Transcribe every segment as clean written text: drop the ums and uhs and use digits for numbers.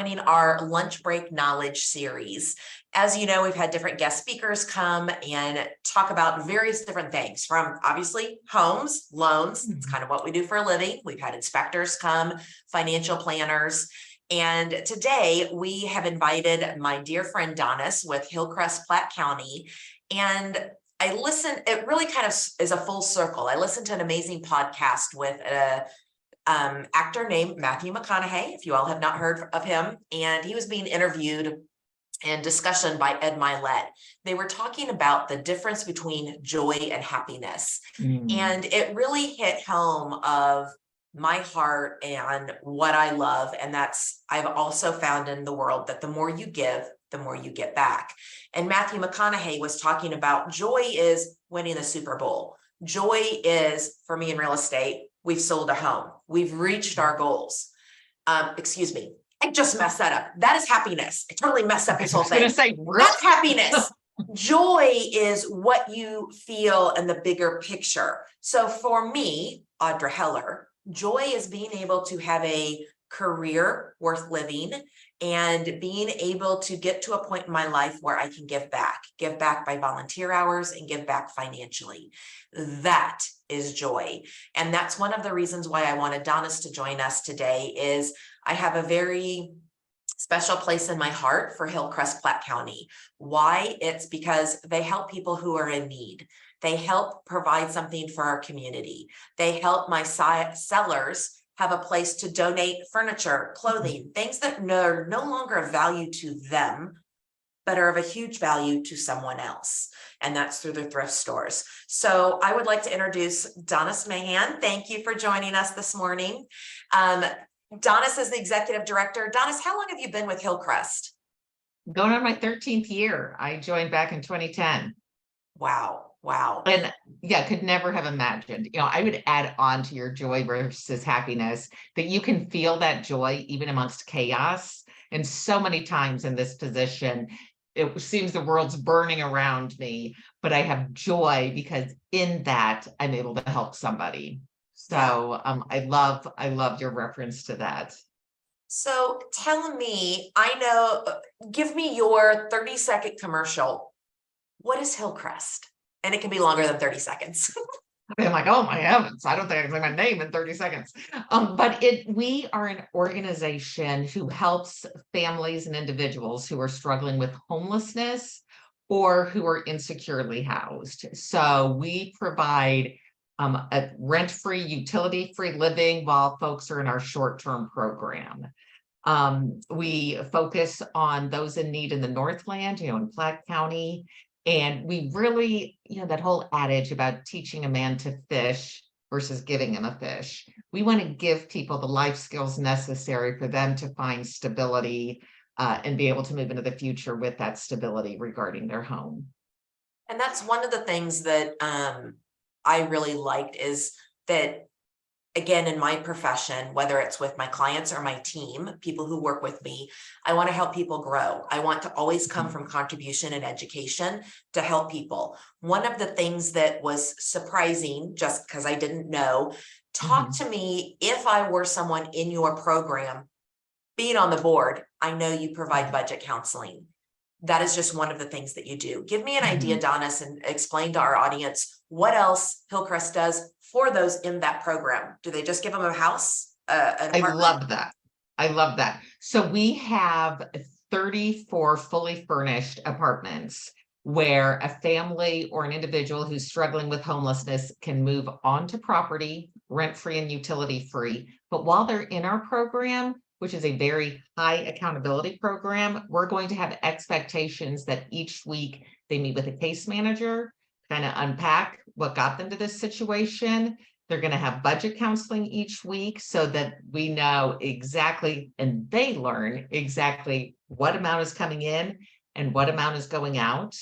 joining our lunch break knowledge series. As you know, we've had different guest speakers come and talk about various different things, from obviously homes, loans. It's kind of what we do for a living. We've had inspectors come, financial planners. And today we have invited my dear friend Donice with Hillcrest, Platte County. And I listened, it really kind of is a full circle. I listened to an amazing podcast with a actor named Matthew McConaughey, if you all have not heard of him, and he was being interviewed and discussion by Ed Milet. They were talking about the difference between joy and happiness. And it really hit home of my heart and what I love. And that's, I've also found in the world that the more you give, the more you get back. And Matthew McConaughey was talking about joy is winning the Super Bowl. Joy is, for me in real estate, we've sold a home. We've reached our goals. Excuse me. I just messed that up. That is happiness. I totally messed up this whole thing. That's happiness. Joy is what you feel in the bigger picture. So for me, Audra Heller, joy is being able to have a career worth living and being able to get to a point in my life where I can give back by volunteer hours and give back financially. That is joy. And that's one of the reasons why I wanted Donice to join us today. Is I have a very special place in my heart for Hillcrest, Platte County. Why? It's because they help people who are in need. They help provide something for our community. They help my sellers have a place to donate furniture, clothing, things that are no longer of value to them, but are of a huge value to someone else. And that's through their thrift stores. So I would like to introduce Donice Mahan. Thank you for joining us this morning. Donice is the executive director. Donice, how long have you been with Hillcrest? Going on my 13th year. I joined back in 2010. Wow. Wow. And yeah, could never have imagined, I would add on to your joy versus happiness that you can feel that joy even amongst chaos. And so many times in this position, it seems the world's burning around me, but I have joy because in that I'm able to help somebody. So I love your reference to that. So tell me, give me your 30-second commercial. What is Hillcrest? And it can be longer than 30 seconds. I'm like, oh my heavens, I don't think I can say my name in 30 seconds. But we are an organization who helps families and individuals who are struggling with homelessness or who are insecurely housed. So we provide a rent-free, utility-free living while folks are in our short-term program. We focus on those in need in the Northland, in Platte County. And we really, that whole adage about teaching a man to fish versus giving him a fish. We want to give people the life skills necessary for them to find stability and be able to move into the future with that stability regarding their home. And that's one of the things that I really liked is that, again, in my profession, whether it's with my clients or my team, people who work with me, I want to help people grow. I want to always come from contribution and education to help people. One of the things that was surprising, just because I didn't know, talk to me if I were someone in your program, being on the board, I know you provide budget counseling. That is just one of the things that you do. Give me an idea, Donice, and explain to our audience what else Hillcrest does for those in that program. Do they just give them a house? An apartment? I love that. So we have 34 fully furnished apartments where a family or an individual who's struggling with homelessness can move onto property, rent-free and utility-free. But while they're in our program, which is a very high accountability program, we're going to have expectations that each week they meet with a case manager, kind of unpack what got them to this situation. They're going to have budget counseling each week so that we know exactly, and they learn exactly what amount is coming in and what amount is going out.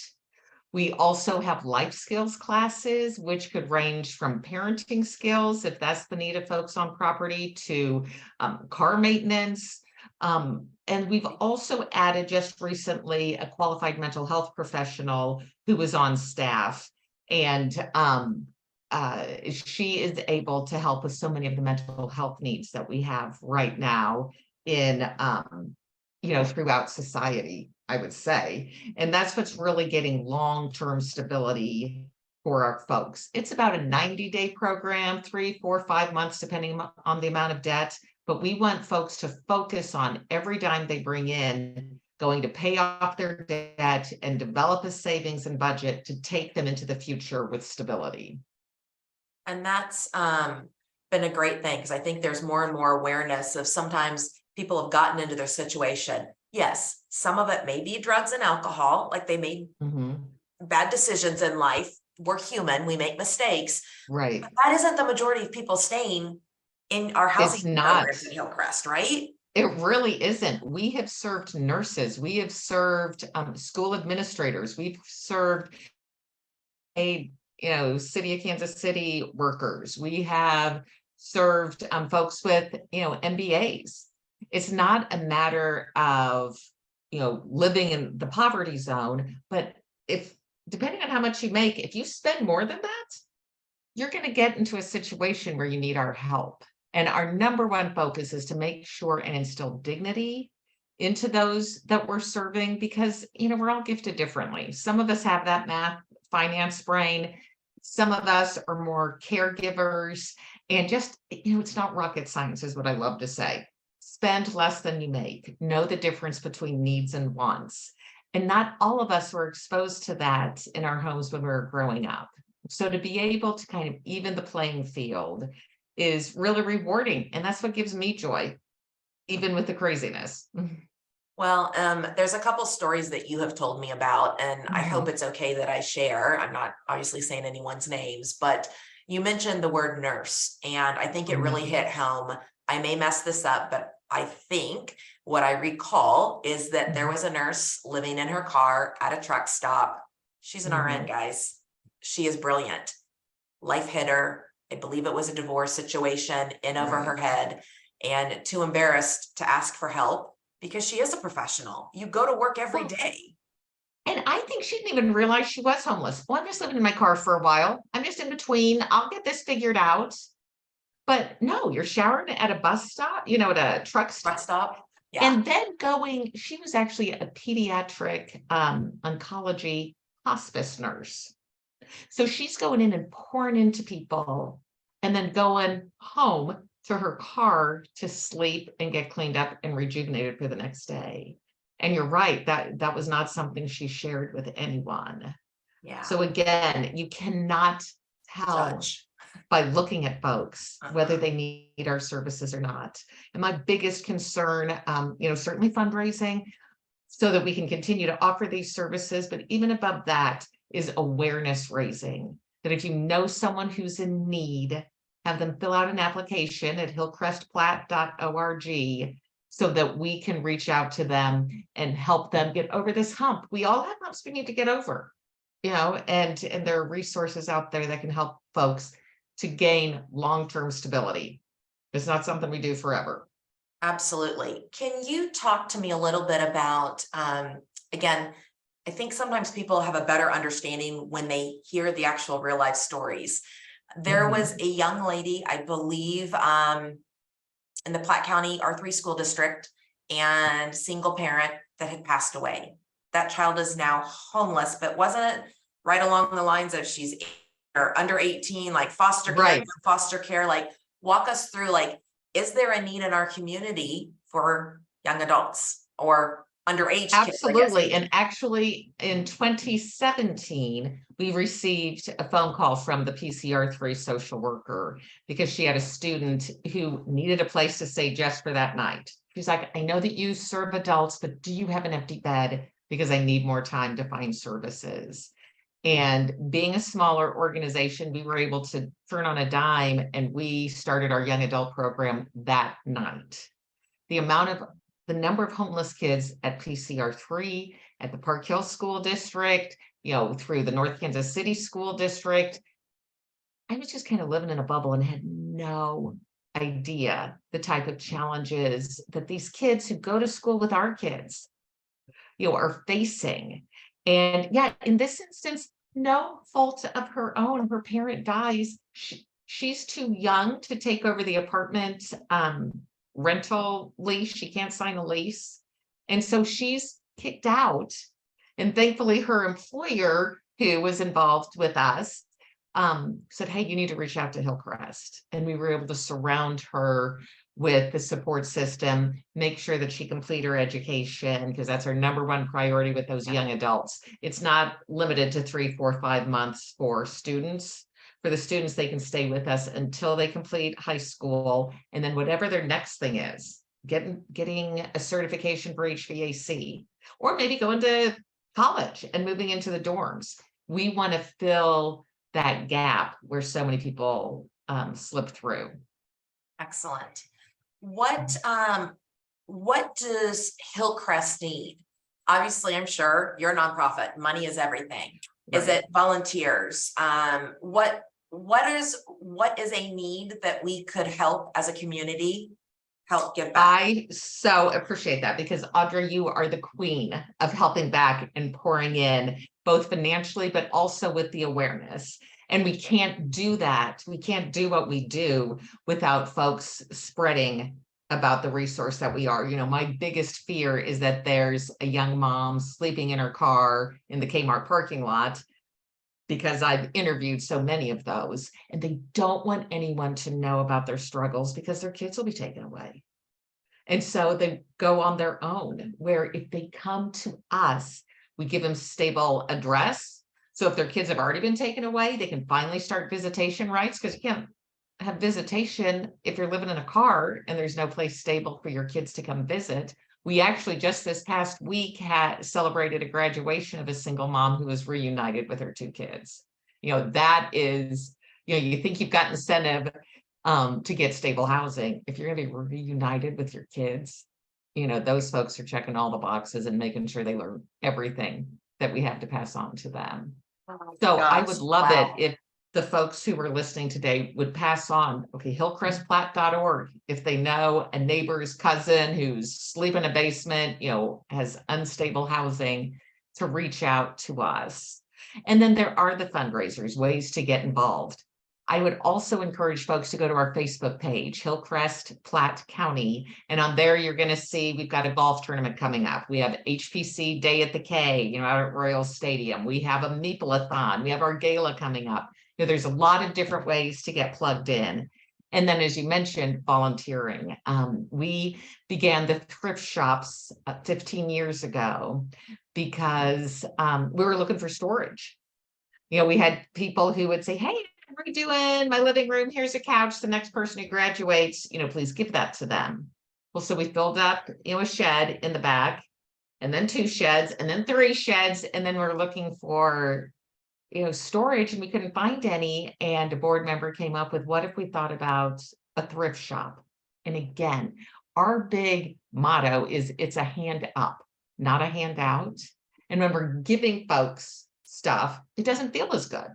We also have life skills classes, which could range from parenting skills, if that's the need of folks on property, to car maintenance. And we've also added just recently a qualified mental health professional who was on staff. And she is able to help with so many of the mental health needs that we have right now in throughout society, I would say. And that's what's really getting long-term stability for our folks. It's about a 90-day program, 3, 4, 5 months, depending on the amount of debt. But we want folks to focus on every dime they bring in, going to pay off their debt and develop a savings and budget to take them into the future with stability. And that's been a great thing, because I think there's more and more awareness of sometimes people have gotten into their situation. Yes, some of it may be drugs and alcohol, like they made bad decisions in life. We're human, we make mistakes. Right. But that isn't the majority of people staying in our It's housing not. programs at Hillcrest, right? It really isn't. We have served nurses. We have served school administrators. We've served city of Kansas City workers. We have served folks with MBAs. It's not a matter of living in the poverty zone, but if depending on how much you make, if you spend more than that, you're going to get into a situation where you need our help. And our number one focus is to make sure and instill dignity into those that we're serving, because we're all gifted differently. Some of us have that math finance brain. Some of us are more caregivers, and just it's not rocket science, is what I love to say. Spend less than you make. Know the difference between needs and wants. And not all of us were exposed to that in our homes when we were growing up. So to be able to kind of even the playing field is really rewarding. And that's what gives me joy, even with the craziness. Well, there's a couple stories that you have told me about, and I hope it's okay that I share. I'm not obviously saying anyone's names, but you mentioned the word nurse, and I think it really hit home. I may mess this up, but I think what I recall is that there was a nurse living in her car at a truck stop. She's an RN, guys. She is brilliant. Life hit her. I believe it was a divorce situation in over her head, and too embarrassed to ask for help because she is a professional. You go to work every day. And I think she didn't even realize she was homeless. Well, I'm just living in my car for a while. I'm just in between. I'll get this figured out. But no, you're showering at a bus stop, at a truck stop. Truck stop. Yeah. And then she was actually a pediatric oncology hospice nurse. So she's going in and pouring into people and then going home to her car to sleep and get cleaned up and rejuvenated for the next day. And you're right, that was not something she shared with anyone. Yeah. So again, you cannot tell Judge by looking at folks whether they need our services or not. And my biggest concern, certainly fundraising so that we can continue to offer these services, but even above that is awareness raising. That if you know someone who's in need, have them fill out an application at hillcrestplatte.org so that we can reach out to them and help them get over this hump. We all have humps we need to get over, and there are resources out there that can help folks to gain long-term stability. It's not something we do forever. Absolutely. Can you talk to me a little bit about, again, I think sometimes people have a better understanding when they hear the actual real life stories. There was a young lady, I believe, in the Platte County R3 school district, and single parent that had passed away. That child is now homeless, but wasn't it right along the lines of she's or under 18, like foster care, like walk us through, like, is there a need in our community for young adults or underage kids? Absolutely. And actually in 2017, we received a phone call from the PCR3 social worker because she had a student who needed a place to stay just for that night. She's like, I know that you serve adults, but do you have an empty bed? Because I need more time to find services. And being a smaller organization, we were able to turn on a dime, and we started our young adult program that night. The number of homeless kids at PCR3, at the Park Hill School District, through the North Kansas City School District, I was just kind of living in a bubble and had no idea the type of challenges that these kids who go to school with our kids, are facing. And yeah, in this instance, no fault of her own. Her parent dies. She's too young to take over the apartment rental lease. She can't sign a lease. And so she's kicked out. And thankfully, her employer, who was involved with us, said, hey, you need to reach out to Hillcrest. And we were able to surround her with the support system, make sure that she complete her education, because that's our number one priority with those young adults. It's not limited to 3, 4, 5 months for students. For the students, they can stay with us until they complete high school. And then whatever their next thing is, getting a certification for HVAC, or maybe going to college and moving into the dorms. We want to fill that gap where so many people slip through. Excellent. What does Hillcrest need? Obviously, I'm sure you're a nonprofit. Money is everything. Is Right. it volunteers? What is a need that we could help as a community help give back? I so appreciate that, because Audra, you are the queen of helping back and pouring in, both financially, but also with the awareness. And we can't do that. We can't do what we do without folks spreading about the resource that we are. You know, my biggest fear is that there's a young mom sleeping in her car in the Kmart parking lot, because I've interviewed so many of those, and they don't want anyone to know about their struggles because their kids will be taken away. And so they go on their own, where if they come to us, we give them stable address. So if their kids have already been taken away, they can finally start visitation rights, because you can't have visitation if you're living in a car and there's no place stable for your kids to come visit. We actually just this past week had celebrated a graduation of a single mom who was reunited with her 2 kids. You know, that is, you know, you think you've got incentive to get stable housing. If you're going to be reunited with your kids, you know, those folks are checking all the boxes and making sure they learn everything that we have to pass on to them. Oh, So I gosh, would love wow. it if the folks who are listening today would pass on, okay, hillcrestplatte.org. If they know a neighbor's cousin who's sleeping in a basement, you know, has unstable housing, to reach out to us. And then there are the fundraisers, ways to get involved. I would also encourage folks to go to our Facebook page, Hillcrest Platte County. And on there, you're going to see we've got a golf tournament coming up. We have HPC Day at the K, you know, out at Royal Stadium. We have a Meeple-a-thon. We have our gala coming up. You know, there's a lot of different ways to get plugged in. And then, as you mentioned, volunteering. We began the thrift shops 15 years ago because we were looking for storage. You know, we had people who would say, hey, what are you doing? My living room, here's a couch. The next person who graduates, you know, please give that to them. Well, so we filled up, you know, a shed in the back, and then 2 sheds, and then 3 sheds. And then we're looking for, you know, storage, and we couldn't find any. And a board member came up with, what if we thought about a thrift shop? And again, our big motto is it's a hand up, not a handout. And remember, giving folks stuff, it doesn't feel as good,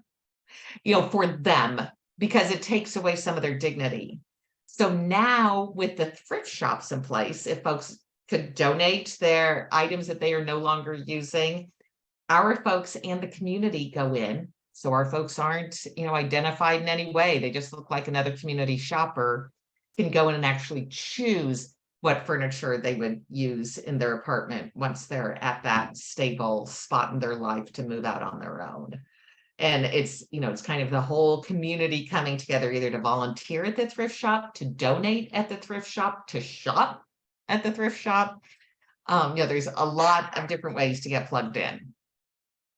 you know, for them, because it takes away some of their dignity. So now with the thrift shops in place, if folks could donate their items that they are no longer using, our folks and the community go in. So our folks aren't, you know, identified in any way. They just look like another community shopper, can go in and actually choose what furniture they would use in their apartment once they're at that stable spot in their life to move out on their own. And it's, you know, it's kind of the whole community coming together, either to volunteer at the thrift shop, to donate at the thrift shop, to shop at the thrift shop. You know, there's a lot of different ways to get plugged in.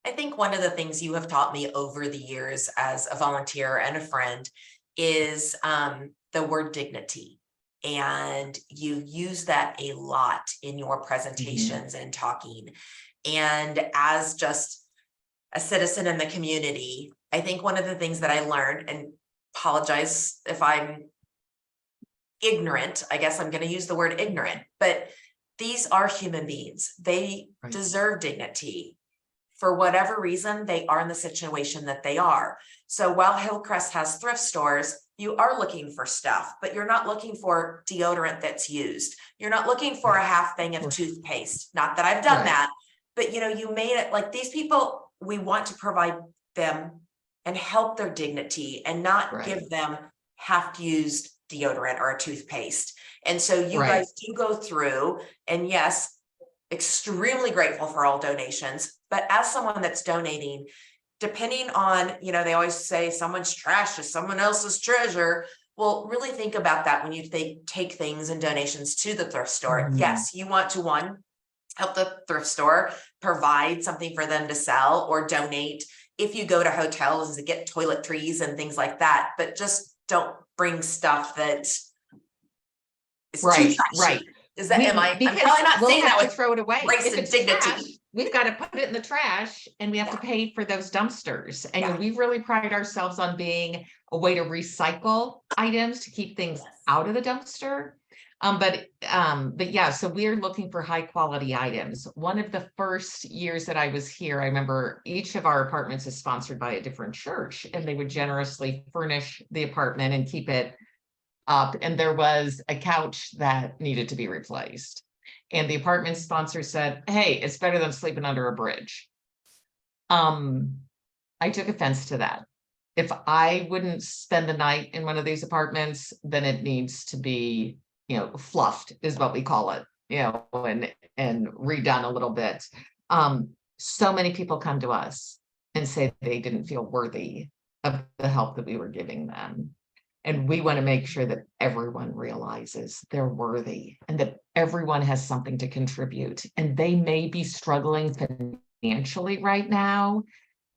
I think one of the things you have taught me over the years as a volunteer and a friend is the word dignity. And you use that a lot in your presentations and talking. And as just a citizen in the community, I think one of the things that I learned, and apologize if I'm ignorant, I guess I'm going to use the word ignorant, but these are human beings. They Right. deserve dignity. For whatever reason, they are in the situation that they are. So while Hillcrest has thrift stores, you are looking for stuff, but you're not looking for deodorant that's used. You're not looking for a half thing of toothpaste. Not that I've done that, but you know, you made it like these people, we want to provide them and help their dignity and not give them half-used deodorant or a toothpaste. And so you guys do go through, and yes, extremely grateful for all donations, but as someone that's donating, depending on, they always say someone's trash is someone else's treasure. Well, really think about that when you take things and donations to the thrift store. Mhm. Yes, you want to, one, help the thrift store provide something for them to sell or donate. If you go to hotels and get toiletries and things like that, but just don't bring stuff that is too Right, trashy. right. Is that, I'm Because probably not we'll saying that have to with throw it away. grace If and it's dignity. trash, we've got to put it in the trash and we have to Yeah. pay for those dumpsters. And Yeah. we really pride ourselves on being a way to recycle items to keep things Yes. out of the dumpster. But yeah, so we're looking for high quality items. One of the first years that I was here, I remember each of our apartments is sponsored by a different church, and they would generously furnish the apartment and keep it up. And there was a couch that needed to be replaced. And the apartment sponsor said, "Hey, it's better than sleeping under a bridge." I took offense to that. If I wouldn't spend the night in one of these apartments, then it needs to be, fluffed is what we call it, and redone a little bit. So many people come to us and say they didn't feel worthy of the help that we were giving them. And we want to make sure that everyone realizes they're worthy and that everyone has something to contribute. And they may be struggling financially right now,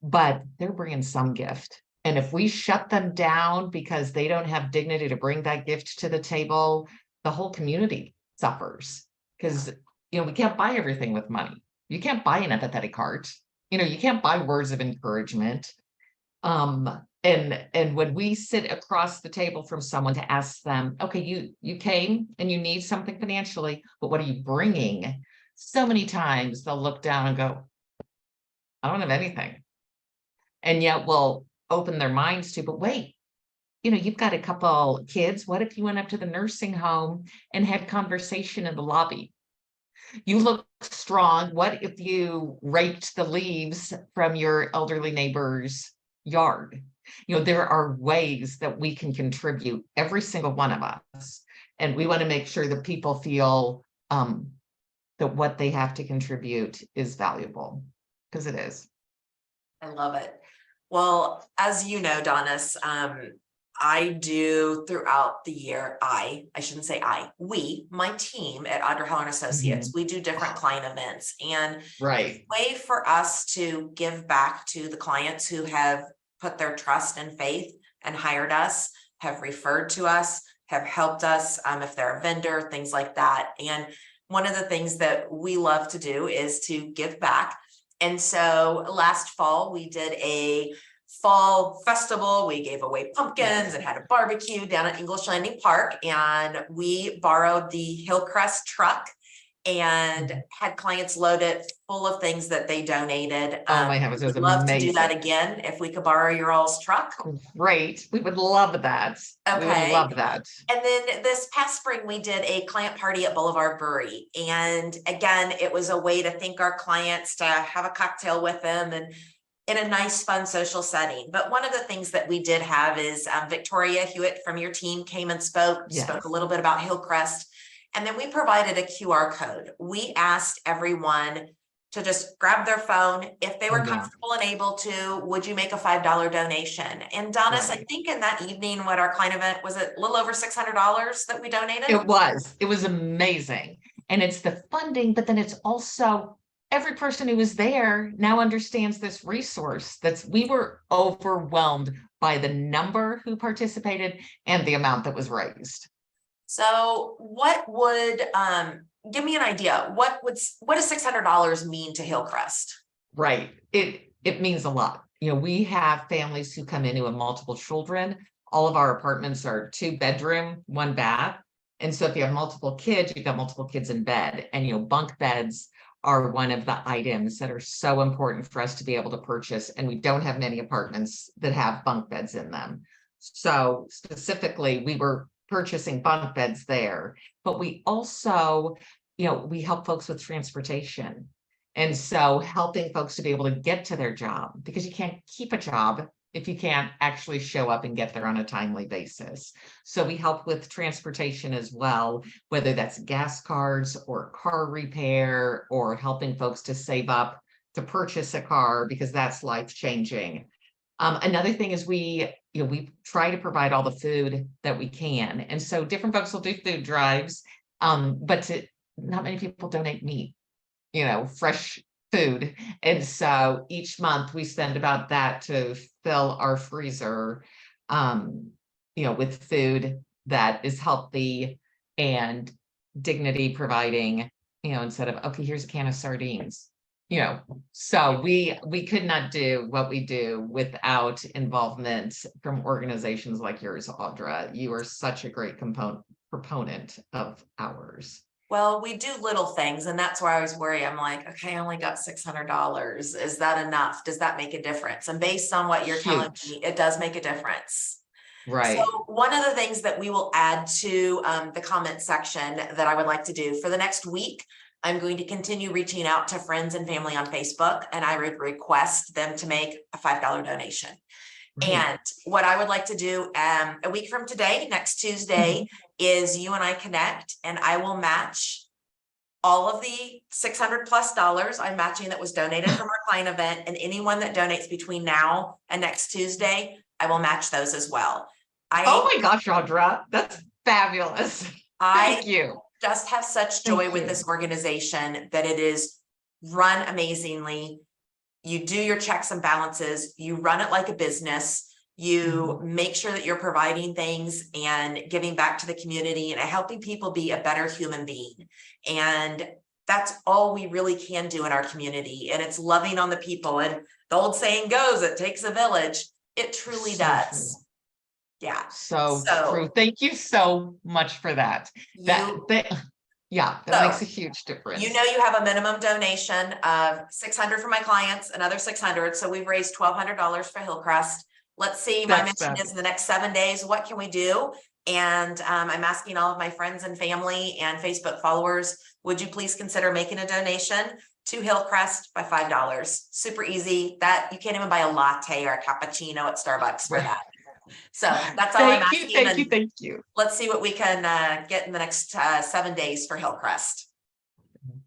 but they're bringing some gift. And if we shut them down because they don't have dignity to bring that gift to the table, the whole community suffers. Because, we can't buy everything with money. You can't buy an empathetic heart. You can't buy words of encouragement. And when we sit across the table from someone to ask them, okay, you came and you need something financially, but what are you bringing? So many times they'll look down and go, I don't have anything. And yet we'll open their minds to, but wait, you've got a couple kids. What if you went up to the nursing home and had conversation in the lobby? You look strong. What if you raked the leaves from your elderly neighbor's yard? There are ways that we can contribute, every single one of us. And we want to make sure that people feel that what they have to contribute is valuable, because it is. I love it. Well, as you know, Donice, I do throughout the year, I shouldn't say my team at Audra and Associates, we do different client events, and Right. way for us to give back to the clients who have put their trust and faith and hired us, have referred to us, have helped us, if they're a vendor, things like that. And one of the things that we love to do is to give back. And so last fall, we did a fall festival. We gave away pumpkins and had a barbecue down at English Landing Park. And we borrowed the Hillcrest truck and had clients load it full of things that they donated. Oh my heavens, it was We'd love to do that amazing. again if we could borrow your all's truck. Great. We would love that. We would Okay. love that. And then this past spring, we did a client party at Boulevard Brewery. And again, it was a way to thank our clients, to have a cocktail with them and in a nice, fun social setting. But one of the things that we did have is Victoria Hewitt from your team came and spoke Yes. a little bit about Hillcrest. And then we provided a QR code. We asked everyone to just grab their phone. If they were comfortable and able to, would you make a $5 donation? And Donice, I think in that evening, what our client event, was it a little over $600 that we donated? It was amazing. And it's the funding, but then it's also every person who was there now understands this resource. We were overwhelmed by the number who participated and the amount that was raised. So what would, give me an idea, what does $600 mean to Hillcrest? Right. It means a lot. We have families who come in who have multiple children. All of our apartments are 2-bedroom, 1 bath. And so if you have multiple kids, you've got multiple kids in bed. And bunk beds are one of the items that are so important for us to be able to purchase. And we don't have many apartments that have bunk beds in them. So specifically, we were purchasing bunk beds there, but we also, we help folks with transportation. And so helping folks to be able to get to their job, because you can't keep a job if you can't actually show up and get there on a timely basis. So we help with transportation as well, whether that's gas cards or car repair or helping folks to save up to purchase a car because that's life changing. Another thing is we try to provide all the food that we can. And so different folks will do food drives, but not many people donate meat, fresh food. And so each month we spend about that to fill our freezer, with food that is healthy and dignity providing, instead of, okay, here's a can of sardines. So we could not do what we do without involvement from organizations like yours, Audra. You are such a great proponent of ours. Well, we do little things, and that's where I was worried. I'm like, okay, I only got $600. Is that enough? Does that make a difference? And based on what you're telling me, it does make a difference. Right. So one of the things that we will add to the comment section that I would like to do for the next week, I'm going to continue reaching out to friends and family on Facebook, and I would request them to make a $5 donation. Right. And what I would like to do a week from today, next Tuesday, is you and I connect, and I will match all of the $600+ I'm matching that was donated from our client event, and anyone that donates between now and next Tuesday, I will match those as well. Oh my gosh, Audra, that's fabulous. Thank you. Just have such joy with this organization that it is run amazingly. You do your checks and balances, you run it like a business, you make sure that you're providing things and giving back to the community and helping people be a better human being. And that's all we really can do in our community. And it's loving on the people. And the old saying goes, it takes a village. It truly does. True. Yeah. So true. Thank you so much for that. That makes a huge difference. You have a minimum donation of $600 for my clients, another $600. So we've raised $1,200 for Hillcrest. Let's see, my mission is in the next 7 days, what can we do? And I'm asking all of my friends and family and Facebook followers, would you please consider making a donation to Hillcrest by $5? Super easy. That you can't even buy a latte or a cappuccino at Starbucks for that. So that's all I'm asking. Thank you. Let's see what we can get in the next 7 days for Hillcrest.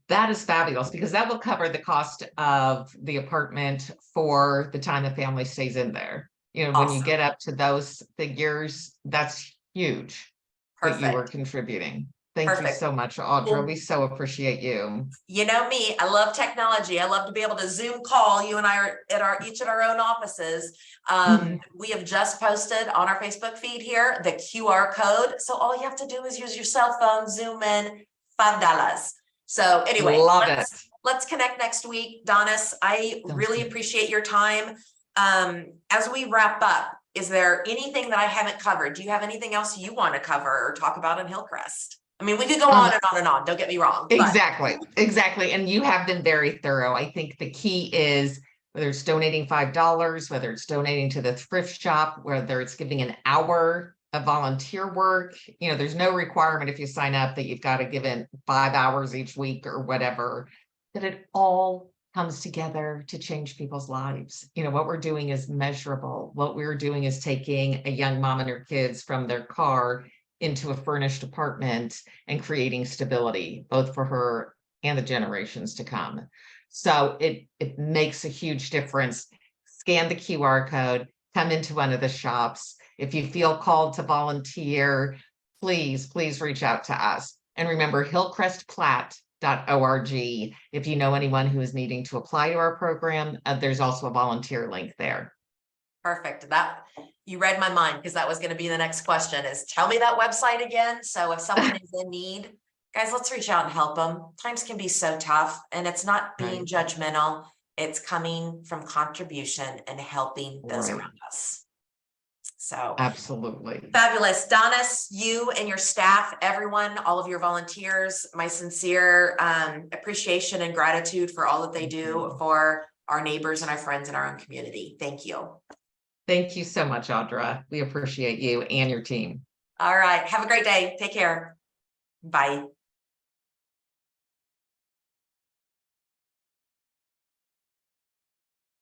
That is fabulous because that will cover the cost of the apartment for the time the family stays in there. Awesome. When you get up to those figures, that's huge. Perfect. That you were contributing. Thank you so much, Audra. We so appreciate you. You know me, I love technology. I love to be able to Zoom call. You and I are at each at our own offices. We have just posted on our Facebook feed here the QR code. So all you have to do is use your cell phone, Zoom in, $5. So anyway, let's connect next week. Donice, I really appreciate your time. As we wrap up, is there anything that I haven't covered? Do you have anything else you want to cover or talk about in Hillcrest? I mean, we could go on and on and on. Don't get me wrong. Exactly. And you have been very thorough. I think the key is whether it's donating $5, whether it's donating to the thrift shop, whether it's giving an hour of volunteer work, there's no requirement if you sign up that you've got to give in 5 hours each week or whatever, that it all comes together to change people's lives. What we're doing is measurable. What we're doing is taking a young mom and her kids from their car into a furnished apartment and creating stability, both for her and the generations to come. So it makes a huge difference. Scan the QR code, come into one of the shops. If you feel called to volunteer, please reach out to us. And remember, hillcrestplatte.org. If you know anyone who is needing to apply to our program, there's also a volunteer link there. Perfect. You read my mind because that was going to be the next question is tell me that website again. So if someone is in need, guys, let's reach out and help them. Times can be so tough and it's not being judgmental. It's coming from contribution and helping those around us. So absolutely fabulous. Donice, you and your staff, everyone, all of your volunteers, my sincere appreciation and gratitude for all that they do for our neighbors and our friends in our own community. Thank you. Thank you so much, Audra. We appreciate you and your team. All right. Have a great day. Take care. Bye.